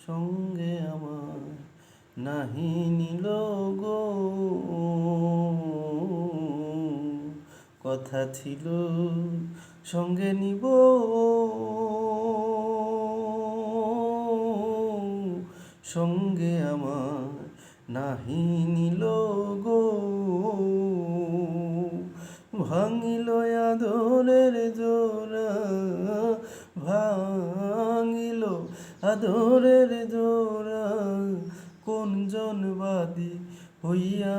সঙ্গে আমার নাহি নিল গো। কথা ছিল সঙ্গে নিব, সঙ্গে আমার নাহি নিল গো। ভাঙিল আদরের জোড়া, ভাঙিল আদরের জোড়া, কোন জনবাদী হইয়া।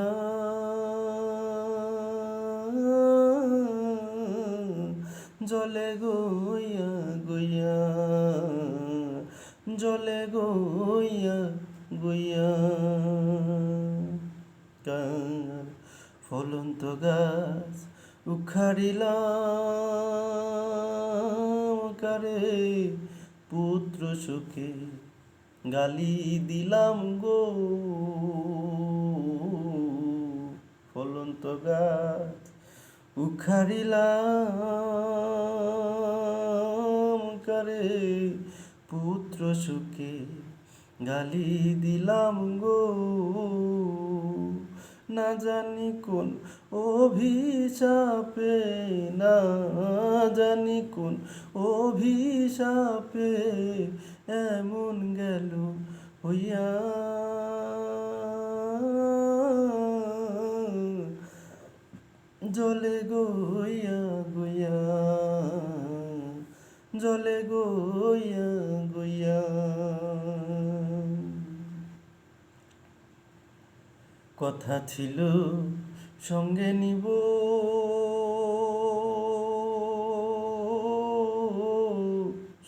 জলে গইয়া গইয়া, জলে গইয়া গইয়া। কার ফলন্ত গাছ উখাড়িলাম, কারে পুত্র সুখে গালি দিলাম গো। ফলন্ত গাছ উখাড়িলাম, কারে পুত্র সুখে গালি দিলাম গো। না জানি কোন অভিশাপে, না জানি কোন অভিশাপে এমন গেল হইয়া। জলে গইয়া গইয়া, জলে গইয়া গইয়া। কথা ছিল সঙ্গে নিব,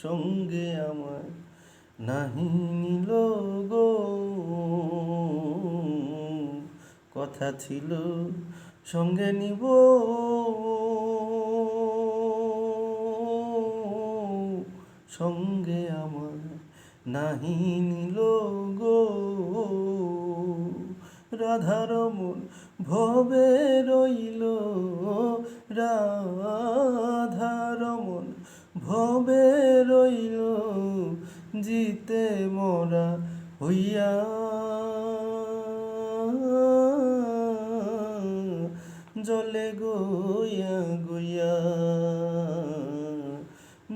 সঙ্গে আমার নাহি নিল গো। কথা ছিল সঙ্গে নিব, সঙ্গে আমার নাহি নিল গো। রাধার মন ভবে রইল, রাধার মন ভবে রইল, জিতে মোরা হইয়া। জলে গইয়া গইয়া,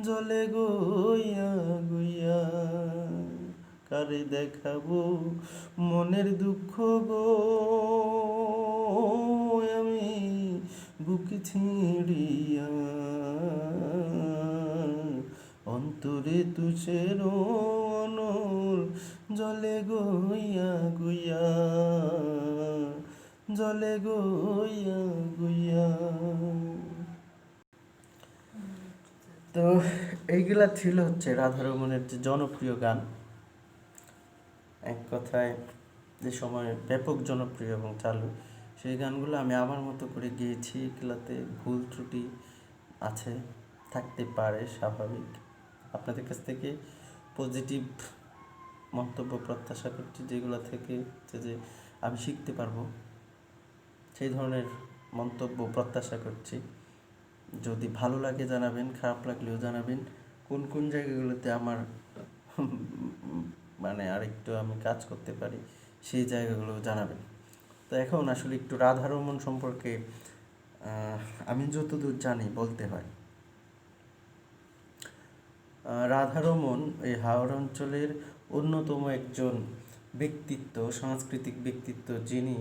জলে গইয়া গইয়া। কারে দেখাবো মনের দুঃখ গো, আমি বুক ছিঁড়িয়া। অন্তরে তুষের অনল, জলে গইয়া গইয়া, জলে গইয়া গইয়া। তো এইগুলা ছিল হচ্ছে রাধারমণের যে জনপ্রিয় গান। এক কথায় যে সময় ব্যাপক জনপ্রিয় এবং চালু, সেই গানগুলো আমি আমার মতো করে গেয়েছি। এগুলাতে ভুল ত্রুটি আছে, থাকতে পারে, স্বাভাবিক। আপনাদের কাছ থেকে পজিটিভ মন্তব্য প্রত্যাশা করছি, যেগুলো থেকে যে আমি শিখতে পারবো, সেই ধরনের মন্তব্য প্রত্যাশা করছি। যদি ভালো লাগে জানাবেন, খারাপ লাগলেও জানাবেন। কোন কোন জায়গাগুলোতে আমার মানে আরেকটু আমি কাজ করতে পারি, সেই জায়গাগুলো জানাবেন। তো এখন আসলে একটু রাধারমণ সম্পর্কে আমি যতদূর জানি বলতে হয়। রাধারমণ এই হাওড় অঞ্চলের অন্যতম একজন ব্যক্তিত্ব, সাংস্কৃতিক ব্যক্তিত্ব, যিনি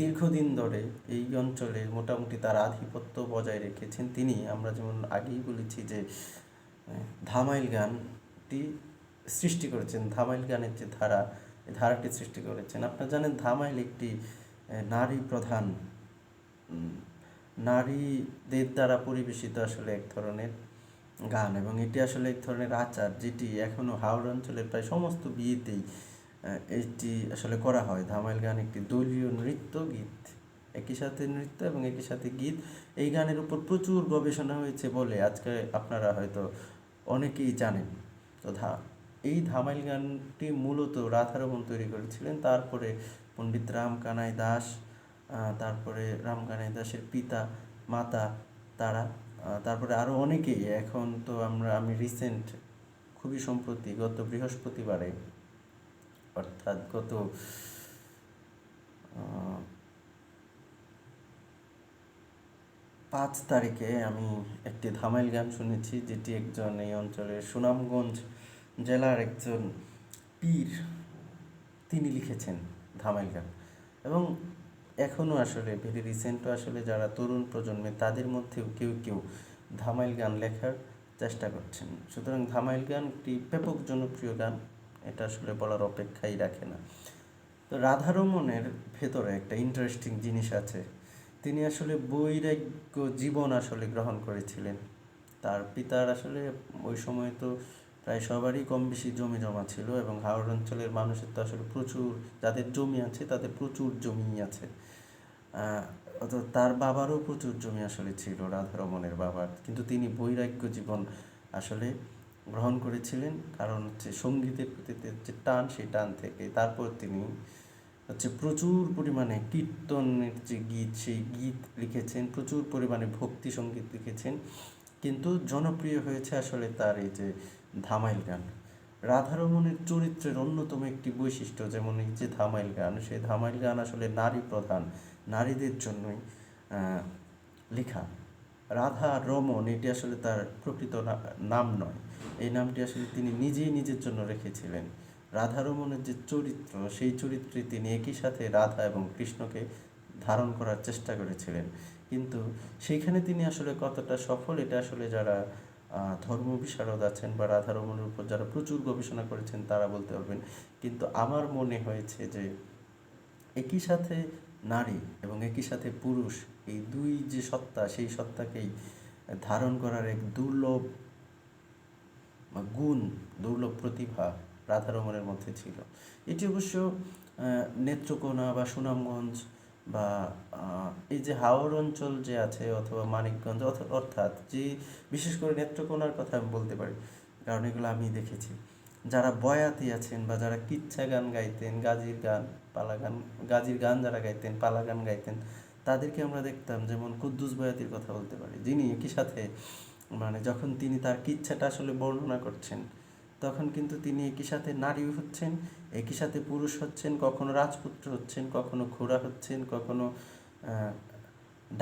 দীর্ঘদিন ধরে এই অঞ্চলে মোটামুটি তার আধিপত্য বজায় রেখেছেন। তিনি, আমরা যেমন আগেই বলেছি যে ধামাইল গানটি সৃষ্টি করেছেন, ধামাইল গানের যে ধারা, এই ধারাটি সৃষ্টি করেছেন। আপনারা জানেন ধামাইল একটি নারী প্রধান, নারীদের দ্বারা পরিবেশিত আসলে এক ধরনের গান, এবং এটি আসলে এক ধরনের আচার, যেটি এখনও হাওড় অঞ্চলের প্রায় সমস্ত বিয়েতেই এটি আসলে করা হয়। ধামাইল গান একটি দলীয় নৃত্য গীত, একই সাথে নৃত্য এবং একই সাথে গীত। এই গানের উপর প্রচুর গবেষণা হয়েছে বলে আজকে আপনারা হয়তো অনেকেই জানেন। তো এই ধামাইল গানটি মূলত রাধারমণ তৈরি করেছিলেন। তারপরে পণ্ডিত রামকানাই দাস, তারপরে রামকানাই দাসের পিতা মাতা তারা, তারপরে আরও অনেকেই। এখন তো আমি রিসেন্ট, খুবই সম্প্রতি, গত বৃহস্পতিবারে, অর্থাৎ গত 5 তারিখে আমি একটি ধামাইল গান শুনেছি, যেটি একজন এই অঞ্চলের সুনামগঞ্জ জেলার একজন পীর, তিনি লিখেছেন ধামাইল গান। এবং এখনও আসলে ভেরি রিসেন্টও আসলে যারা তরুণ প্রজন্মে, তাদের মধ্যেও কেউ কেউ ধামাইল গান লেখার চেষ্টা করছেন। সুতরাং ধামাইল গান একটি ব্যাপক জনপ্রিয় গান, এটা আসলে বলার অপেক্ষাই রাখে না। তো রাধারমণের ভেতরে একটা ইন্টারেস্টিং জিনিস আছে। তিনি আসলে বৈরাগ্য জীবন আসলে গ্রহণ করেছিলেন। তার পিতার আসলে ওই সময় তো প্রায় সবারই কম বেশি জমি জমা ছিল, এবং হাওড় অঞ্চলের মানুষের তো আসলে প্রচুর, যাদের জমি আছে তাদের প্রচুর জমি আছে। তো তার বাবারও প্রচুর জমি আসলে ছিল, রাধারমণের বাবার, কিন্তু তিনি বৈরাগ্য জীবন আসলে গ্রহণ করেছিলেন। কারণ হচ্ছে সঙ্গীতের প্রতি যে টান, সেই টান থেকে। তারপর তিনি হচ্ছে প্রচুর পরিমাণে কীর্তনের যে গীত, সেই গীত লিখেছেন, প্রচুর পরিমাণে ভক্তি সঙ্গীত লিখেছেন। কিন্তু জনপ্রিয় হয়েছে আসলে তার এই যে ধামাইল গান। রাধারমণের চরিত্রের অন্যতম একটি বৈশিষ্ট্য, যেমন এই যে ধামাইল গান, সেই ধামাইল গান আসলে নারী প্রধান, নারীদের জন্যই লেখা। রাধা রমণ, এটি আসলে তার প্রকৃত নাম নয়, এই নামটি আসলে তিনি নিজেই নিজের জন্য রেখেছিলেন। রাধারমণের যে চরিত্র, সেই চরিত্রে তিনি একই সাথে রাধা এবং কৃষ্ণকে ধারণ করার চেষ্টা করেছিলেন। কিন্তু সেইখানে তিনি আসলে কতটা সফল, এটা আসলে যারা ধর্ম বিশারদ আছেন বা রাধারমণের উপর যারা প্রচুর গবেষণা করেছেন তারা বলতে পারবেন। কিন্তু আমার মনে হয়েছে যে একই সাথে নারী এবং একই সাথে পুরুষ, এই দুই যে সত্তা, সেই সত্তাকেই ধারণ করার এক দুর্লভ গুণ, দুর্লভ প্রতিভা রাধারমণের মধ্যে ছিল। এটি অবশ্য নেত্রকোনা বা সুনামগঞ্জ বা এই যে হাওর অঞ্চল যে আছে অথবা মানিকগঞ্জ অর্থাৎ যে বিশেষ করে নেত্রকোনার কথা আমি বলতে পারি, কারণ এগুলো আমি দেখেছি। যারা বয়াতি আছেন বা যারা কিচ্ছা গান গাইতেন, গাজির গান যারা গাইতেন, পালা গান গাইতেন, তাদেরকে আমরা দেখতাম। যেমন কুদ্দুস বয়াতির কথা বলতে পারি, যিনি একই সাথে মানে যখন তিনি তার কিচ্ছাটা আসলে বর্ণনা করছেন, তখন কিন্তু তিনি একই সাথে নারী হচ্ছেন, একই সাথে পুরুষ হচ্ছেন, কখনো রাজপুত্র হচ্ছেন, কখনো ঘোড়া হচ্ছেন, কখনো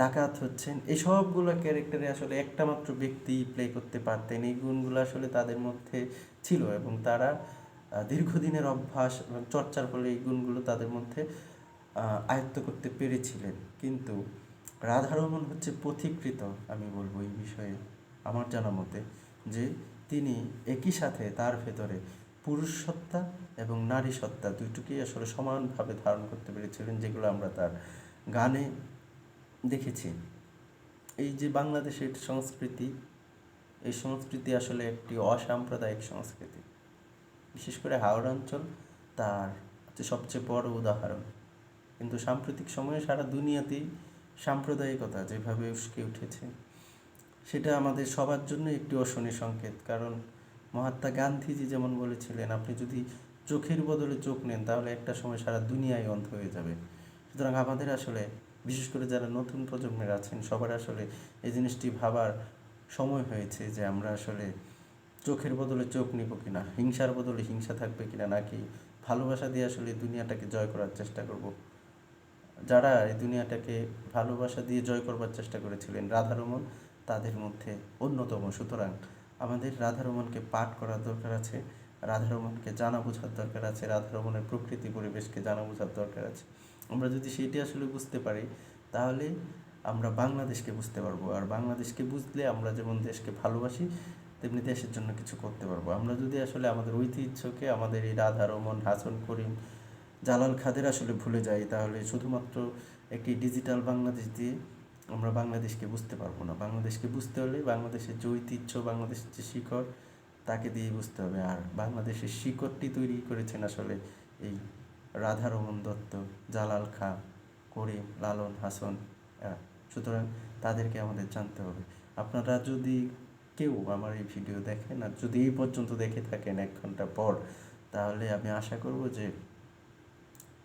ডাকাত হচ্ছেন। এই সবগুলো ক্যারেক্টারে আসলে একটা মাত্র ব্যক্তি প্লে করতে পারতেন। এই গুণগুলো আসলে তাদের মধ্যে ছিল এবং তারা দীর্ঘদিনের অভ্যাস এবং চর্চার ফলে এই গুণগুলো তাদের মধ্যে আয়ত্ত করতে পেরেছিলেন। কিন্তু রাধারমণ হচ্ছে পথিকৃত, আমি বলবো এই বিষয়ে আমার জানা মতে, যে তিনি একই সাথে তার ভেতরে পুরুষ সত্তা এবং নারী সত্তা দুইটুকুই আসলে সমানভাবে ধারণ করতে পেরেছিলেন, যেগুলো আমরা তার গানে দেখেছি। এই যে বাংলাদেশের সংস্কৃতি, এই সংস্কৃতি আসলে একটি অসাম্প্রদায়িক সংস্কৃতি। বিশেষ করে হাওড় অঞ্চল তার হচ্ছে সবচেয়ে বড় উদাহরণ। কিন্তু সাম্প্রতিক সময়ে সারা দুনিয়াতেই সাম্প্রদায়িকতা যেভাবে উস্কে উঠেছে, সেটা আমাদের সবার জন্য একটি অশনি সংকেত। কারণ মহাত্মা গান্ধীজি যেমন বলেছিলেন, আপনি যদি চোখের বদলে চোখ নেন তাহলে একটা সময় সারা দুনিয়ায় অন্ধ হয়ে যাবে। সুতরাং আমাদের আসলে বিশেষ করে যারা নতুন প্রজন্মের আছেন সবার আসলে এই জিনিসটি ভাবার সময় হয়েছে যে আমরা আসলে চোখের বদলে চোখ নিব কিনা, হিংসার বদলে হিংসা থাকবে কিনা, নাকি ভালোবাসা দিয়ে আসলে দুনিয়াটাকে জয় করার চেষ্টা করব। যারা এই দুনিয়াটাকে ভালোবাসা দিয়ে জয় করবার চেষ্টা করেছিলেন, রাধারমণ তাদের মধ্যে অন্যতম। সুতরাং আমাদের রাধারমণকে পাঠ করার দরকার আছে, রাধারমণকে জানা বোঝার দরকার আছে, রাধারমণের প্রকৃতি পরিবেশকে জানা বোঝার দরকার আছে। আমরা যদি সেইটি আসলে বুঝতে পারি তাহলে আমরা বাংলাদেশকে বুঝতে পারবো। আর বাংলাদেশকে বুঝলে আমরা যেমন দেশকে ভালোবাসি তেমনি দেশের জন্য কিছু করতে পারবো। আমরা যদি আসলে আমাদের ঐতিহ্যকে, আমাদের এই রাধারমণ, হাছন করিম, জালাল খাদের আসলে ভুলে যাই, তাহলে শুধুমাত্র একটি ডিজিটাল বাংলাদেশ দিয়ে আমরা বাংলাদেশকে বুঝতে পারবো না। বাংলাদেশকে বুঝতে হলে বাংলাদেশের যে ঐতিহ্য, বাংলাদেশের যে শিকড়, তাকে দিয়ে বুঝতে হবে। আর বাংলাদেশের শিকড়টি তৈরি করেছেন আসলে এই রাধারমণ দত্ত, জালাল খাঁ, করিম, লালন, হাসন। সুতরাং তাদেরকে আমাদের জানতে হবে। আপনারা যদি কেউ আমার এই ভিডিও দেখেন আর যদি এই পর্যন্ত দেখে থাকেন 1 ঘন্টা পর, তাহলে আমি আশা করব যে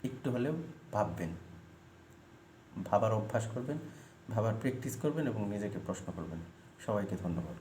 একটু হলেও ভাববেন, ভাবার অভ্যাস করবেন, ভাবার প্র্যাকটিস করবেন এবং নিজেকে প্রশ্ন করবেন। সবাইকে ধন্যবাদ।